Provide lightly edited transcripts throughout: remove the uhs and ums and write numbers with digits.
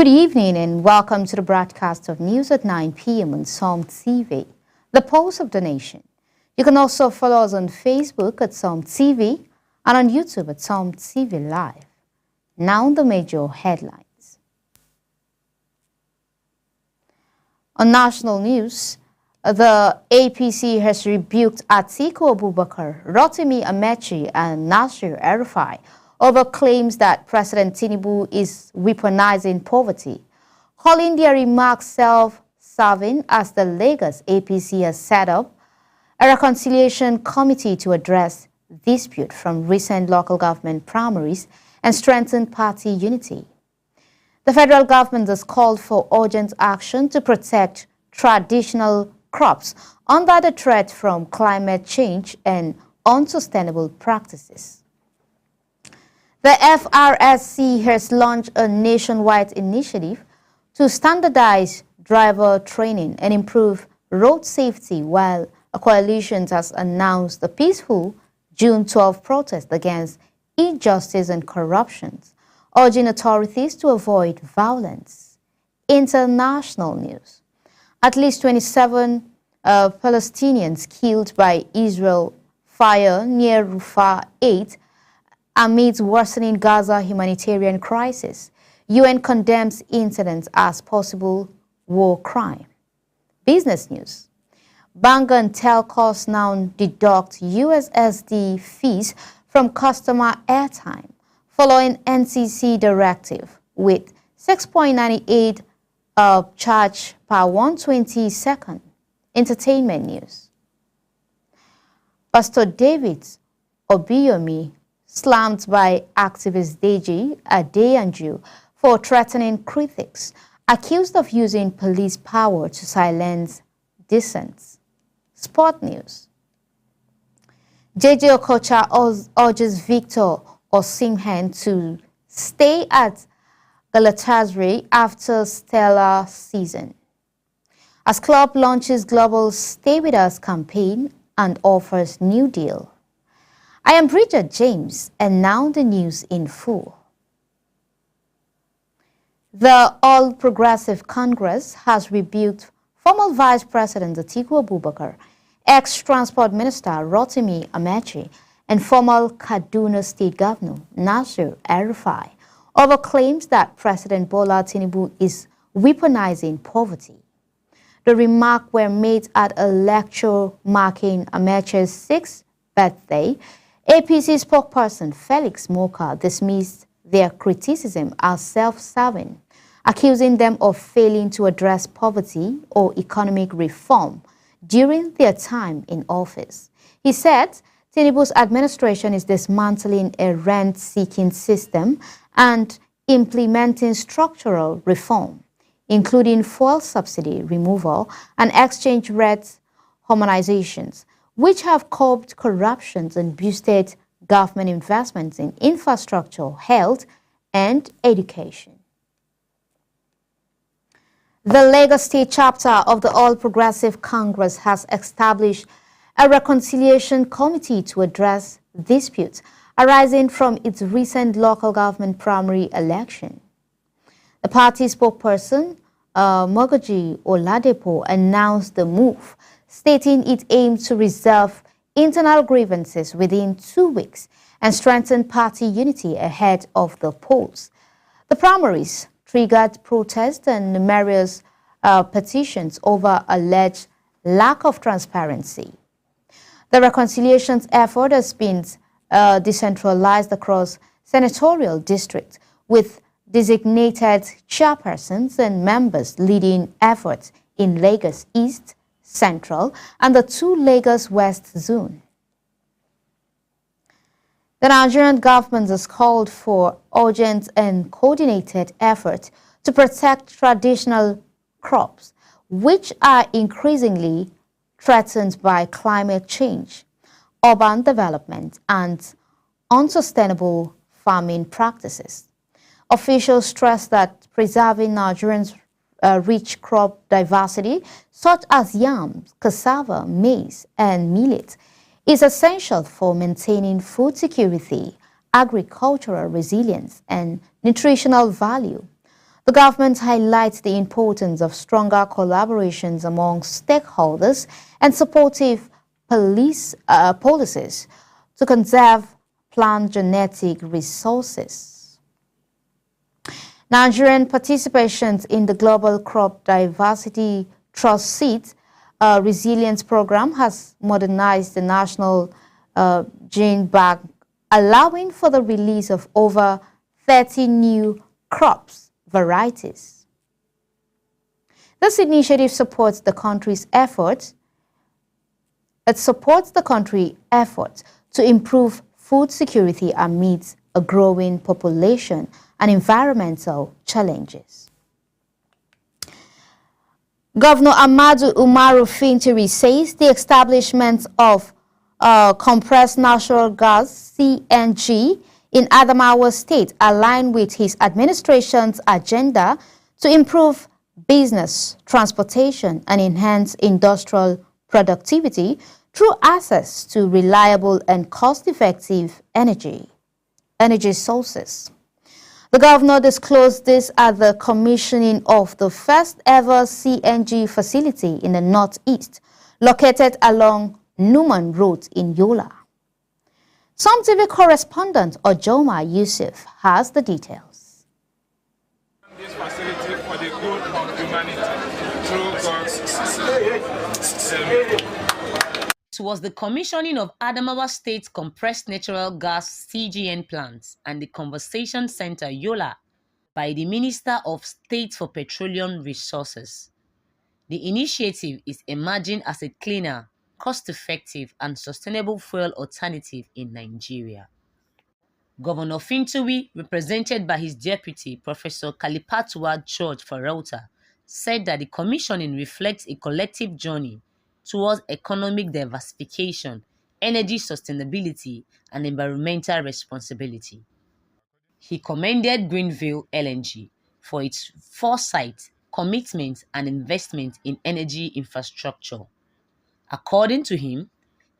Good evening and welcome to the broadcast of News at 9 p.m. on Psalm TV, the pulse of the nation. You can also follow us on Facebook at Psalm TV and on YouTube at Psalm TV Live. Now the major headlines. On national news, the APC has rebuked Atiku Abubakar, Rotimi Amechi and Nasir El-Rufai over claims that President Tinubu is weaponizing poverty, calling their remarks self-serving as the Lagos APC has set up a reconciliation committee to address dispute from recent local government primaries and strengthen party unity. The federal government has called for urgent action to protect traditional crops under the threat from climate change and unsustainable practices. The FRSC has launched a nationwide initiative to standardize driver training and improve road safety, while a coalition has announced a peaceful June 12 protest against injustice and corruption, urging authorities to avoid violence. International news. At least 27 Palestinians killed by Israel fire near Rafah 8 amid worsening Gaza humanitarian crisis. UN condemns incidents as possible war crime. Business news. Bank and telcos now deduct USSD fees from customer airtime following NCC directive, with 6.98 charge per 120 second. Entertainment news. Pastor David Obiyomi slammed by activist Deji Adeyanju for threatening critics, accused of using police power to silence dissent. Sport news. JJ Okocha urges Victor Osimhen to stay at Galatasaray after stellar season, as club launches global Stay With Us campaign and offers new deal. I am Bridget James, and now the news in full. The All Progressive Congress has rebuked former Vice President Atiku Abubakar, ex-Transport Minister Rotimi Amechi, and former Kaduna State Governor Nasir El-Rufai over claims that President Bola Tinubu is weaponizing poverty. The remarks were made at a lecture marking Amechi's 6th birthday. APC spokesperson Felix Moka dismissed their criticism as self-serving, accusing them of failing to address poverty or economic reform during their time in office. He said Tinubu's administration is dismantling a rent-seeking system and implementing structural reform, including fuel subsidy removal and exchange rate harmonizations, which have curbed corruption and boosted government investments in infrastructure, health, and education. The Lagos State chapter of the All Progressive Congress has established a reconciliation committee to address disputes arising from its recent local government primary election. The party spokesperson, Mogaji Oladepo, announced the move, stating it aims to resolve internal grievances within 2 weeks and strengthen party unity ahead of the polls. The primaries triggered protests and numerous petitions over alleged lack of transparency. The reconciliation effort has been decentralized across senatorial districts, with designated chairpersons and members leading efforts in Lagos East, Central, and the 2 Lagos West zone. The Nigerian government has called for urgent and coordinated efforts to protect traditional crops, which are increasingly threatened by climate change, urban development, and unsustainable farming practices. Officials stress that preserving Nigerians' rich crop diversity, such as yams, cassava, maize, and millet, is essential for maintaining food security, agricultural resilience, and nutritional value. The The government highlights the importance of stronger collaborations among stakeholders and supportive policies to conserve plant genetic resources. Nigerian participation in the Global Crop Diversity Trust Seed Resilience Program has modernized the national gene bank, allowing for the release of over 30 new crops varieties. This initiative supports the country's efforts. It supports the country's efforts to improve food security amidst a growing population and environmental challenges. Governor Ahmadu Umaru Fintiri says the establishment of compressed natural gas (CNG) in Adamawa State align with his administration's agenda to improve business, transportation, and enhance industrial productivity through access to reliable and cost-effective energy sources. The governor disclosed this at the commissioning of the first ever CNG facility in the Northeast, located along Numan Road in Yola. Some TV correspondent Ojoma Yusuf has the details. This facility for the good of humanity through God's It was the commissioning of Adamawa State Compressed Natural Gas (CGN) plants and the Conversation Center Yola by the Minister of State for Petroleum Resources. The initiative is emerging as a cleaner, cost-effective and sustainable fuel alternative in Nigeria. Governor Fintiri, represented by his deputy, Professor Kalipatuwa George Farauta, said that the commissioning reflects a collective journey towards economic diversification, energy sustainability, and environmental responsibility. He commended Greenville LNG for its foresight, commitment, and investment in energy infrastructure. According to him,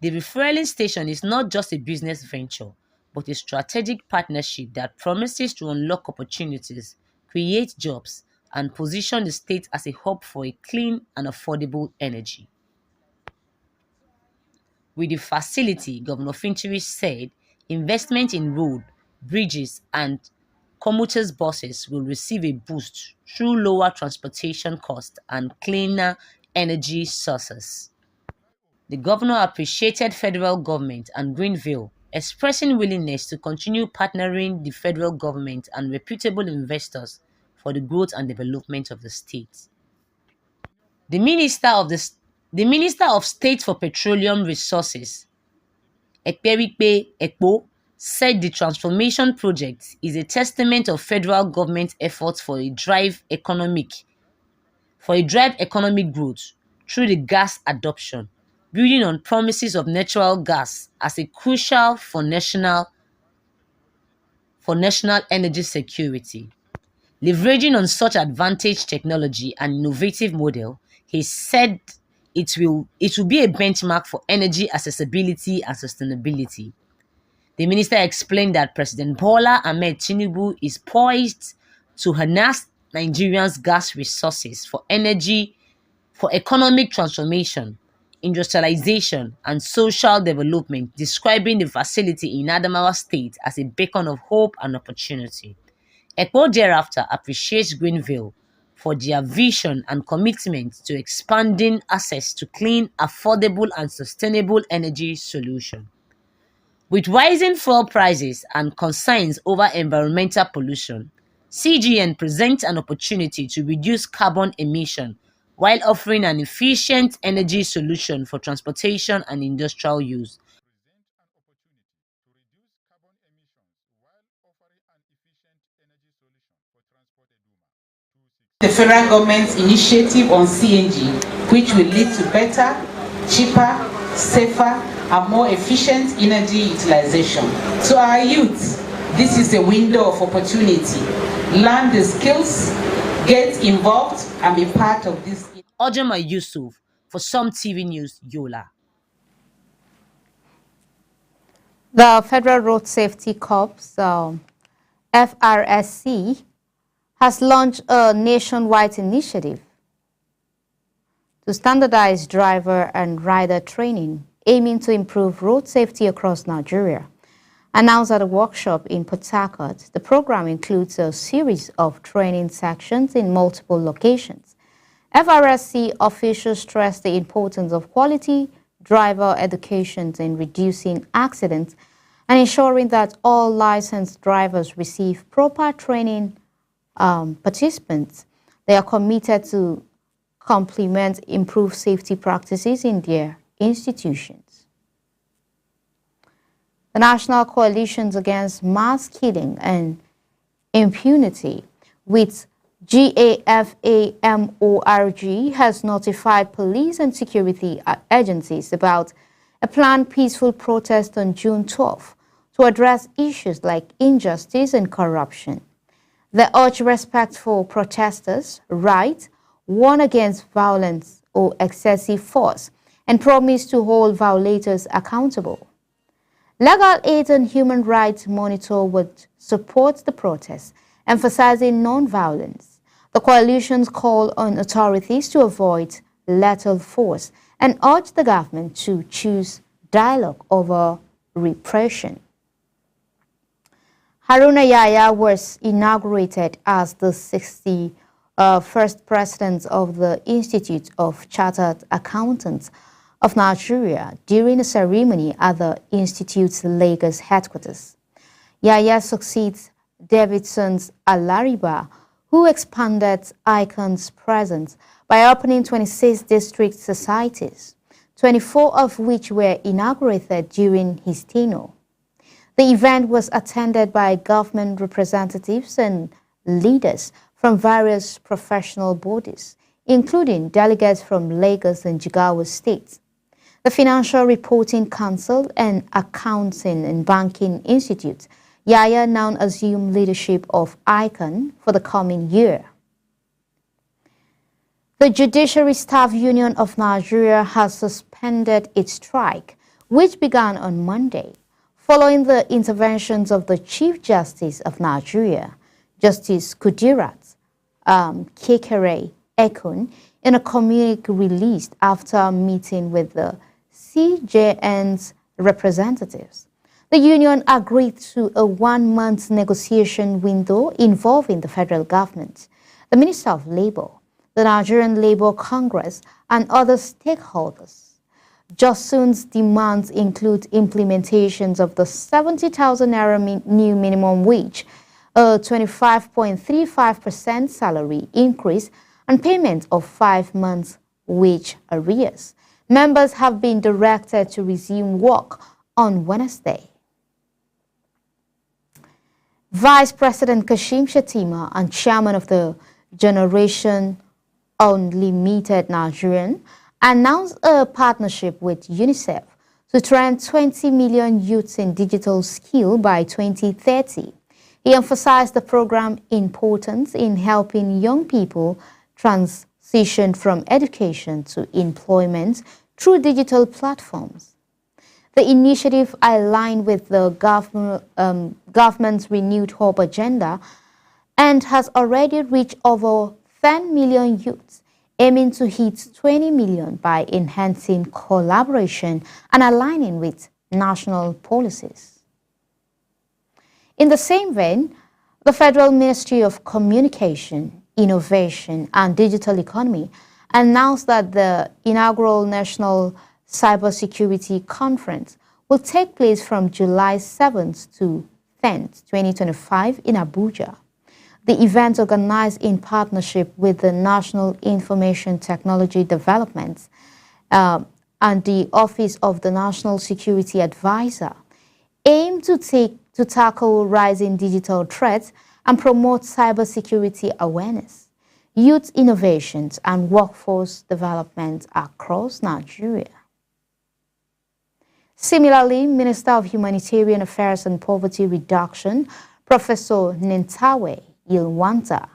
the refueling station is not just a business venture, but a strategic partnership that promises to unlock opportunities, create jobs, and position the state as a hub for a clean and affordable energy. With the facility, Governor Fintiri said investment in road, bridges, and commuters buses will receive a boost through lower transportation costs and cleaner energy sources. The governor appreciated federal government and Greenville, expressing willingness to continue partnering the federal government and reputable investors for the growth and development of the state. The Minister of State for Petroleum Resources, Ekperikpe Ekpo, said the transformation project is a testament of federal government efforts for a drive economic growth through the gas adoption, building on promises of natural gas as a crucial for national energy security. Leveraging on such advanced technology and innovative model, he said it will be a benchmark for energy accessibility and sustainability. The minister explained that President Bola Ahmed Tinubu is poised to harness Nigerians' gas resources for economic transformation, industrialization, and social development, describing the facility in Adamawa State as a beacon of hope and opportunity. Ekpo thereafter appreciates Greenville for their vision and commitment to expanding access to clean, affordable, and sustainable energy solutions. With rising fuel prices and concerns over environmental pollution, CGN presents an opportunity to reduce carbon emission while offering an efficient energy solution for transportation and industrial use. The federal government's initiative on CNG, which will lead to better, cheaper, safer, and more efficient energy utilization. To our youth, this is a window of opportunity. Learn the skills, get involved, and be part of this. Ojoma Yusuf for Some TV News, Yola. The Federal Road Safety Corps, FRSC, has launched a nationwide initiative to standardize driver and rider training, aiming to improve road safety across Nigeria. Announced at a workshop in Port Harcourt, the program includes a series of training sections in multiple locations. FRSC officials stressed the importance of quality driver education in reducing accidents and ensuring that all licensed drivers receive proper training. Participants, they are committed to complement improved safety practices in their institutions. The National Coalitions Against Mass Killing and Impunity, with GAFAMORG, has notified police and security agencies about a planned peaceful protest on June 12 to address issues like injustice and corruption. They urge respect for protesters' rights, warn against violence or excessive force, and promise to hold violators accountable. Legal Aid and Human Rights Monitor would support the protest, emphasizing non-violence. The coalitions call on authorities to avoid lethal force and urge the government to choose dialogue over repression. Haruna Yahya was inaugurated as the 61st president of the Institute of Chartered Accountants of Nigeria during a ceremony at the Institute's Lagos headquarters. Yahya succeeds Davidson Alariba, who expanded ICON's presence by opening 26 district societies, 24 of which were inaugurated during his tenure. The event was attended by government representatives and leaders from various professional bodies, including delegates from Lagos and Jigawa states. The Financial Reporting Council and Accounting and Banking Institute, Yahya now assumed leadership of ICON for the coming year. The Judiciary Staff Union of Nigeria has suspended its strike, which began on Monday, following the interventions of the Chief Justice of Nigeria, Justice Kudirat Kekere Ekun, in a communique released after a meeting with the CJN's representatives. The union agreed to a 1-month negotiation window involving the federal government, the Minister of Labour, the Nigerian Labour Congress, and other stakeholders. JUSUN's demands include implementations of the 70,000 naira new minimum wage, a 25.35% salary increase, and payment of 5 months' wage arrears. Members have been directed to resume work on Wednesday. Vice President Kashim Shettima and Chairman of the Generation Unlimited Nigerian announced a partnership with UNICEF to train 20 million youths in digital skill by 2030. He emphasized the program's importance in helping young people transition from education to employment through digital platforms. The initiative aligned with the government's renewed hope agenda and has already reached over 10 million youths, aiming to hit 20 million by enhancing collaboration and aligning with national policies. In the same vein, the Federal Ministry of Communication, Innovation and Digital Economy announced that the inaugural National Cybersecurity Conference will take place from July 7th to 10th, 2025 in Abuja. The event, organized in partnership with the National Information Technology Development and the Office of the National Security Advisor, aimed to tackle rising digital threats and promote cybersecurity awareness, youth innovations, and workforce development across Nigeria. Similarly, Minister of Humanitarian Affairs and Poverty Reduction, Professor Nintawe Yilwanta,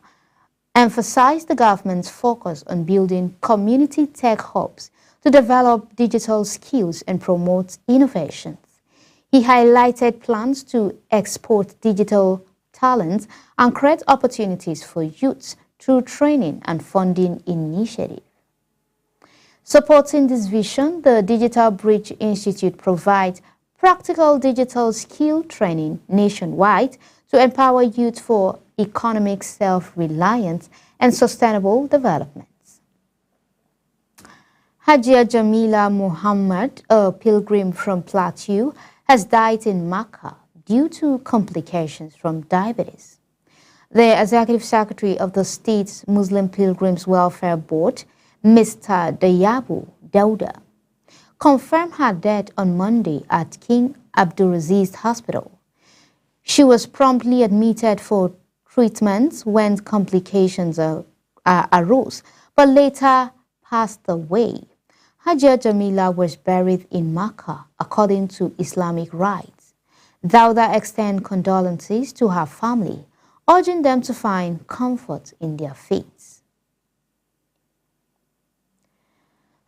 emphasized the government's focus on building community tech hubs to develop digital skills and promote innovations. He highlighted plans to export digital talents and create opportunities for youths through training and funding initiatives. Supporting this vision, the Digital Bridge Institute provides practical digital skill training nationwide to empower youth for economic self-reliance and sustainable development. Hajia Jamila Muhammad, a pilgrim from Plateau, has died in Makkah due to complications from diabetes. The Executive Secretary of the state's Muslim Pilgrims Welfare Board, Mr. Dayabu Dauda, confirmed her death on Monday at King Abdulaziz Hospital. She was promptly admitted for treatment when complications arose, but later passed away. Hajia Jamila was buried in Makkah according to Islamic rites. Dauda extended condolences to her family, urging them to find comfort in their faiths.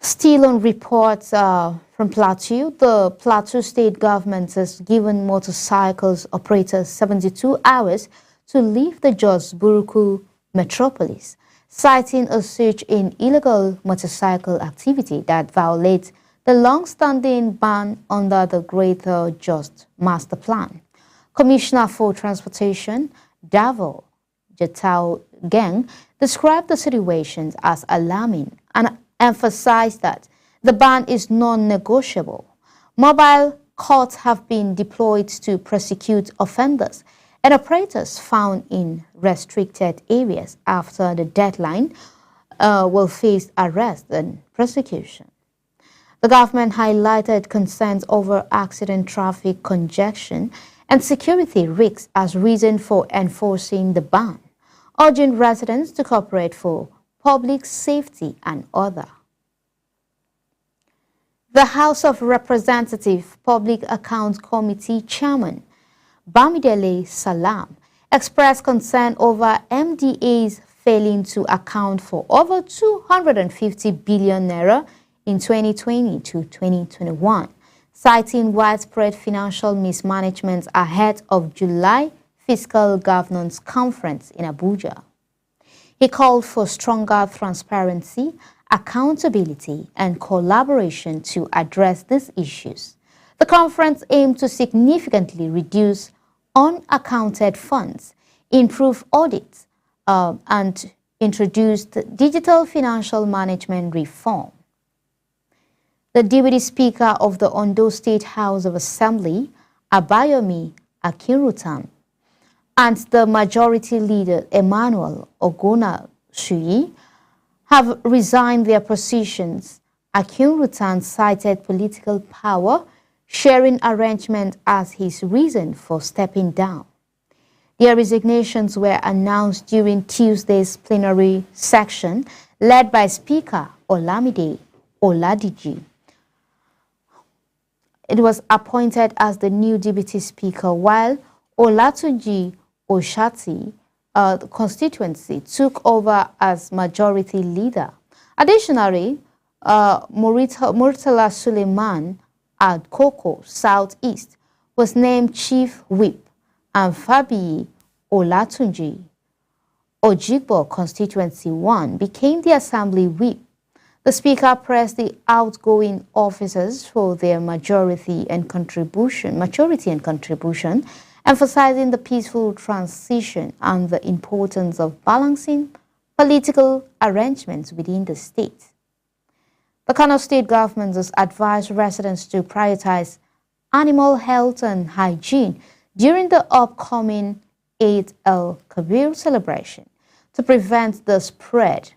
Still on reports from Plateau, the Plateau state government has given motorcycles operators 72 hours to leave the Jos Buruku metropolis, citing a surge in illegal motorcycle activity that violates the long-standing ban under the Greater Jos Master Plan. Commissioner for Transportation, Davo Jatau Geng, described the situation as alarming and emphasized that the ban is non-negotiable. Mobile courts have been deployed to prosecute offenders and operators found in restricted areas after the deadline will face arrest and prosecution. The government highlighted concerns over accident traffic congestion and security risks as reason for enforcing the ban, urging residents to cooperate for public safety and order. The House of Representatives Public Accounts Committee Chairman Bamidele Salam expressed concern over MDA's failing to account for over 250 billion naira in 2020 to 2021, citing widespread financial mismanagement ahead of July Fiscal Governance Conference in Abuja. He called for stronger transparency, accountability, and collaboration to address these issues. The conference aimed to significantly reduce unaccounted funds, improve audits, and introduce digital financial management reform. The Deputy Speaker of the Ondo State House of Assembly, Abayomi Akinrutan, and the Majority Leader, Emmanuel Ogona Shuyi, have resigned their positions. Akinrutan cited political power sharing arrangement as his reason for stepping down. Their resignations were announced during Tuesday's plenary session led by Speaker Olamide Oladiji. It was appointed as the new Deputy Speaker, while Olatunji Oshati, the constituency, took over as Majority Leader. Additionally, Murtala Suleiman at Koko Southeast was named Chief Whip, and Fabi Olatunji Ojigbo Constituency 1 became the Assembly Whip. The Speaker praised the outgoing officers for their maturity and contribution, emphasizing the peaceful transition and the importance of balancing political arrangements within the state. The Kano State government has advised residents to prioritize animal health and hygiene during the upcoming Eid al-Kabir celebration to prevent the spread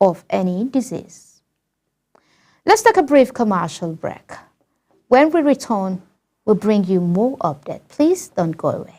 of any disease. Let's take a brief commercial break. When we return, we'll bring you more updates. Please don't go away.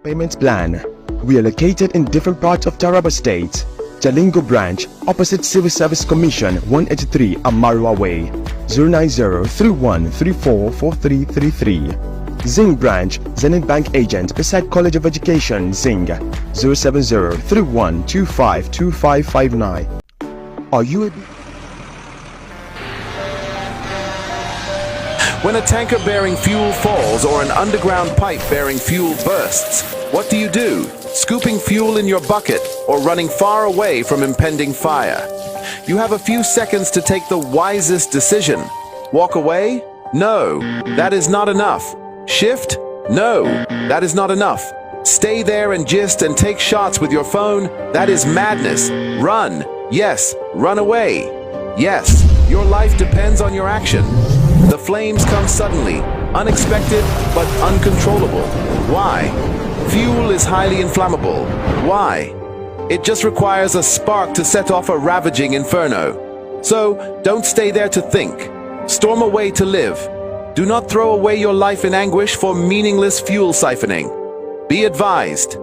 Payment plan. We are located in different parts of Taraba State. Jalingo branch, opposite Civil Service Commission, 183 Amarua Way, 090-3134-4333. Zing Branch, Zenith Bank Agent beside College of Education, Zing, 070-3125-2559. Are you a... When a tanker bearing fuel falls or an underground pipe bearing fuel bursts, what do? Scooping fuel in your bucket or running far away from impending fire? You have a few seconds to take the wisest decision. Walk away? No, that is not enough. Shift? No, that is not enough. Stay there and gist and take shots with your phone? That is madness. Run. Yes, run away. Yes, your life depends on your action. The flames come suddenly, unexpected but uncontrollable. Why? Fuel is highly inflammable. Why? It just requires a spark to set off a ravaging inferno. So, don't stay there to think. Storm away to live. Do not throw away your life in anguish for meaningless fuel siphoning. Be advised.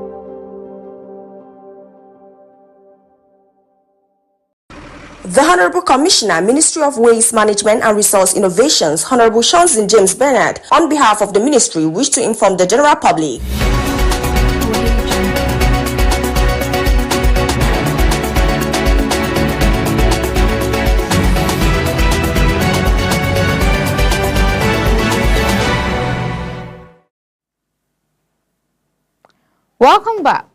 The Honorable Commissioner, Ministry of Waste Management and Resource Innovations, Honorable Shonzin James Bernard, on behalf of the Ministry, wish to inform the general public. Welcome back.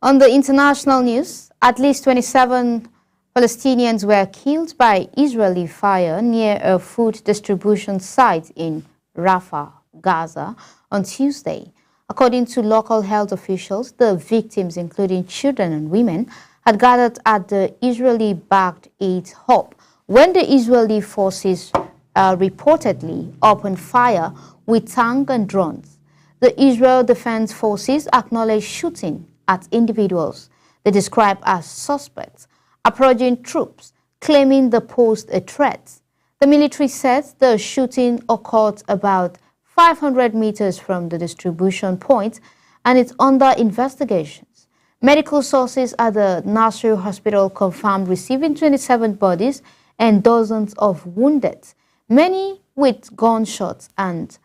On the international news, at least 27 Palestinians were killed by Israeli fire near a food distribution site in Rafah, Gaza, on Tuesday. According to local health officials, the victims, including children and women, had gathered at the Israeli-backed aid hub when the Israeli forces reportedly opened fire with tanks and drones. The Israel Defense Forces acknowledged shooting at individuals they describe as suspects approaching troops, claiming they posed a threat. The military says the shooting occurred about 500 meters from the distribution point and it's under investigations. Medical sources at the Nasser Hospital confirmed receiving 27 bodies and dozens of wounded, many with gunshots and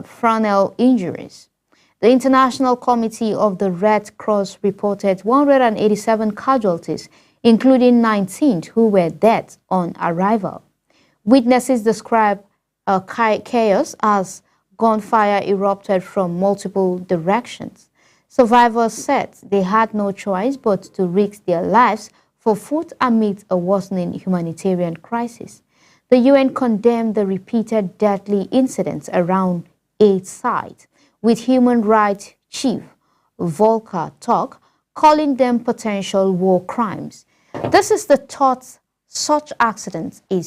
frontal injuries. The International Committee of the Red Cross reported 187 casualties, including 19 who were dead on arrival. Witnesses describe chaos as gunfire erupted from multiple directions. Survivors said they had no choice but to risk their lives for food amid a worsening humanitarian crisis. The UN condemned the repeated deadly incidents around aid sites, with Human Rights Chief Volker Turk calling them potential war crimes. This is the third such accident in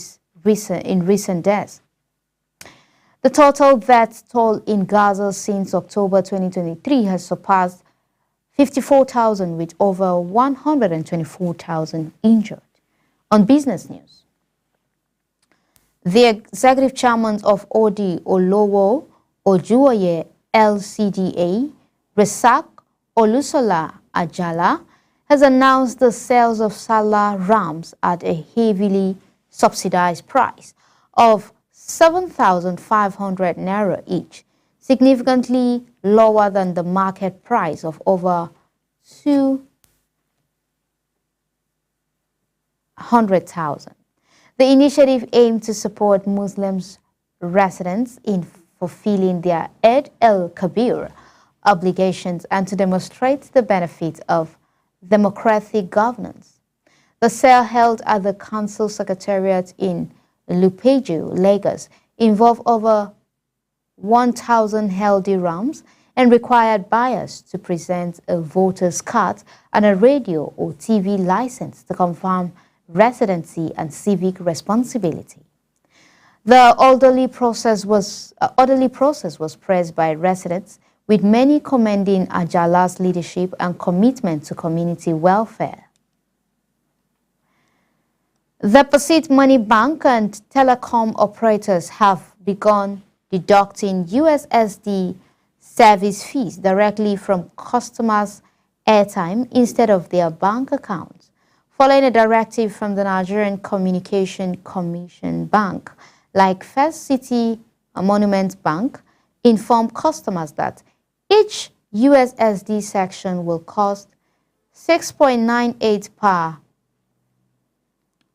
recent days. The total death toll in Gaza since October 2023 has surpassed 54,000, with over 124,000 injured. On business news, the executive chairman of Odi Olowo Ojuoye LCDA, Resak Olusola Ajala, has announced the sales of Salah rams at a heavily subsidized price of 7,500 naira each, significantly lower than the market price of over 200,000. The initiative aimed to support Muslims residents in fulfilling their Eid el-Kabir obligations and to demonstrate the benefits of democratic governance. The sale held at the Council Secretariat in Lupeju, Lagos, involved over 1,000 healthy rams and required buyers to present a voter's card and a radio or TV license to confirm residency and civic responsibility. The orderly process was praised by residents, with many commending Ajala's leadership and commitment to community welfare. The Deposit Money Bank and telecom operators have begun deducting USSD service fees directly from customers' airtime instead of their bank accounts, following a directive from the Nigerian Communication Commission Bank, like First City Monument Bank, informed customers that each USSD section will cost 6.98 per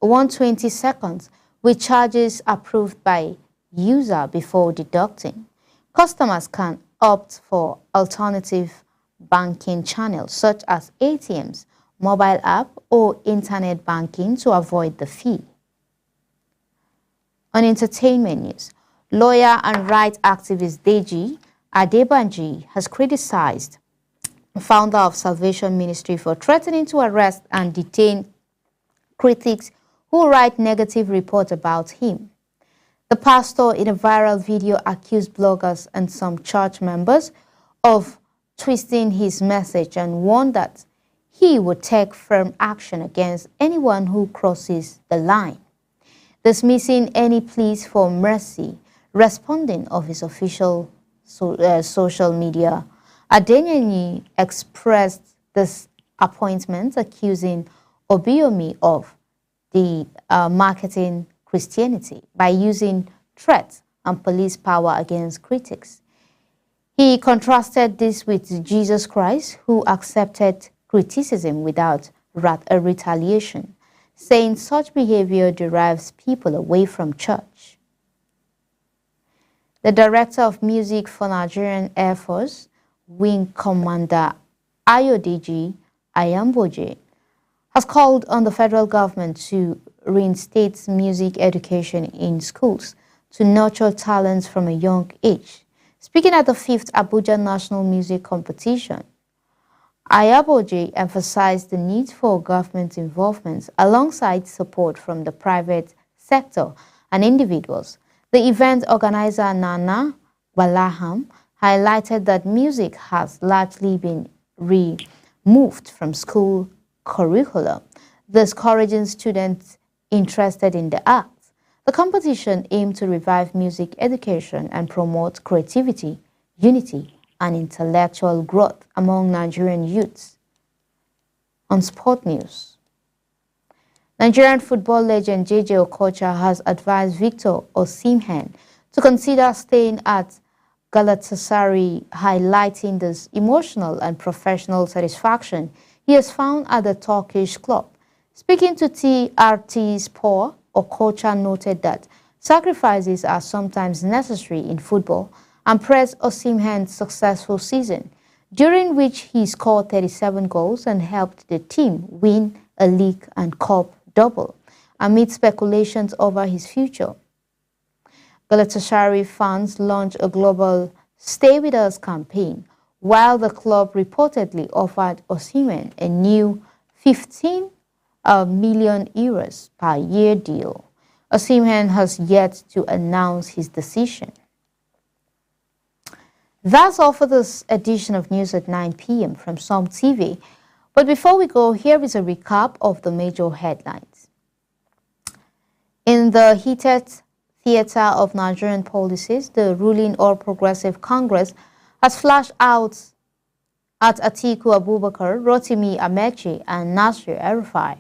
120 seconds, with charges approved by user before deducting. Customers can opt for alternative banking channels such as ATMs, mobile app, or internet banking to avoid the fee. On entertainment news, lawyer and rights activist Deji Adebanji has criticized founder of Salvation Ministry for threatening to arrest and detain critics who write negative reports about him. The pastor in a viral video accused bloggers and some church members of twisting his message and warned that he would take firm action against anyone who crosses the line, dismissing any pleas for mercy. Responding of his official social media, Adeyemi expressed this appointment, accusing Obiyomi of the marketing Christianity by using threats and police power against critics. He contrasted this with Jesus Christ, who accepted criticism without retaliation, saying such behavior drives people away from church. The Director of Music for Nigerian Air Force, Wing Commander Ayodeji Ayamboje, has called on the federal government to reinstate music education in schools to nurture talents from a young age. Speaking at the 5th Abuja National Music Competition, Ayaboje emphasized the need for government involvement alongside support from the private sector and individuals. The event organizer Nana Walaham highlighted that music has largely been removed from school curriculum, discouraging students interested in the arts. The competition aimed to revive music education and promote creativity, unity, and intellectual growth among Nigerian youths. On sport news, Nigerian football legend JJ Okocha has advised Victor Osimhen to consider staying at Galatasaray, highlighting the emotional and professional satisfaction he has found at the Turkish club. Speaking to TRT Sport, Okocha noted that sacrifices are sometimes necessary in football and praised Osimhen's successful season, during which he scored 37 goals and helped the team win a league and cup double, amid speculations over his future. Galatasaray fans launched a global Stay With Us campaign, while the club reportedly offered Osimhen a new 15 million euros per year deal. Osimhen has yet to announce his decision. That's all for this edition of News at 9 p.m. from Som TV. But before we go, here is a recap of the major headlines. In the heated theater of Nigerian policies, the ruling All Progressive Congress has flashed out at Atiku Abubakar, Rotimi Amechi, and Nasir El-Rufai,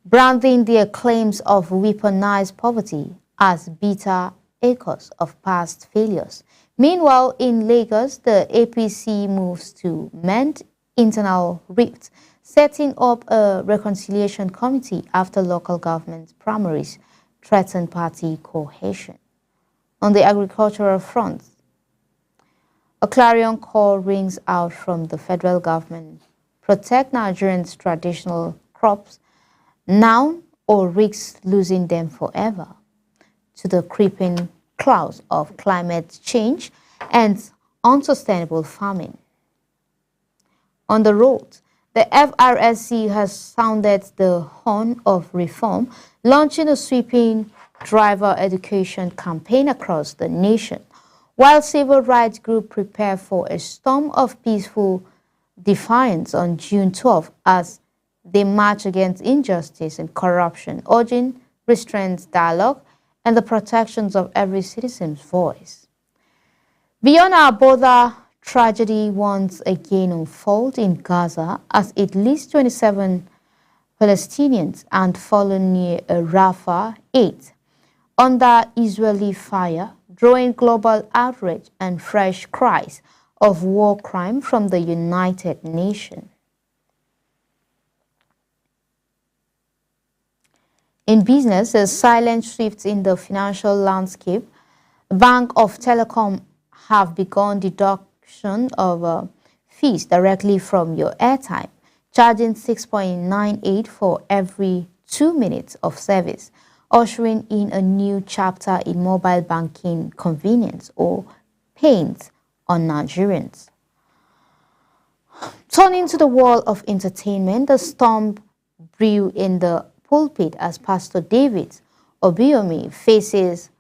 branding their claims of weaponized poverty as bitter echoes of past failures. Meanwhile, in Lagos, the APC moves to mend internal rifts, setting up a reconciliation committee after local government primaries threaten party cohesion. On the agricultural front, a clarion call rings out from the federal government: protect Nigerians' traditional crops now or risk losing them forever to the creeping clouds of climate change and unsustainable farming. On the road, the FRSC has sounded the horn of reform, launching a sweeping driver education campaign across the nation, while civil rights groups prepare for a storm of peaceful defiance on June 12 as they march against injustice and corruption, urging restraint, dialogue, and the protections of every citizen's voice. Beyond our border, tragedy once again unfolds in Gaza as at least 27 Palestinians and fallen near Rafah 8 under Israeli fire, drawing global outrage and fresh cries of war crime from the United Nations. In business, a silent shift in the financial landscape. Bank of Telecom have begun deduction of fees directly from your airtime, charging 6.98 for every 2 minutes of service, ushering in a new chapter in mobile banking convenience or pains on Nigerians. Turning to the world of entertainment, the storm brew in the pulpit as Pastor David Obiyomi faces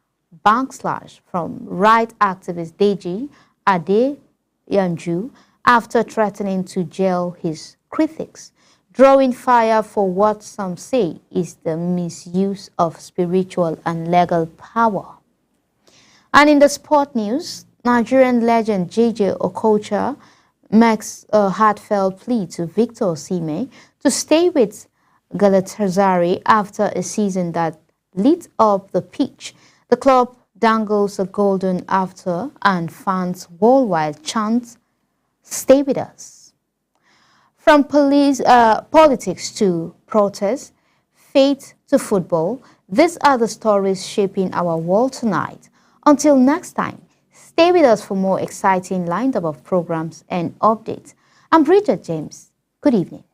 backslash from right activist Deji Adeyanju after threatening to jail his critics, drawing fire for what some say is the misuse of spiritual and legal power. And in the sport news, Nigerian legend JJ Okocha makes a heartfelt plea to Victor Osimhen to stay with Galatasaray after a season that lit up the pitch. The club dangles a golden after and fans worldwide chant, "Stay with us." From politics to protests, faith to football, these are the stories shaping our world tonight. Until next time, stay with us for more exciting lineup of programs and updates. I'm Bridget James. Good evening.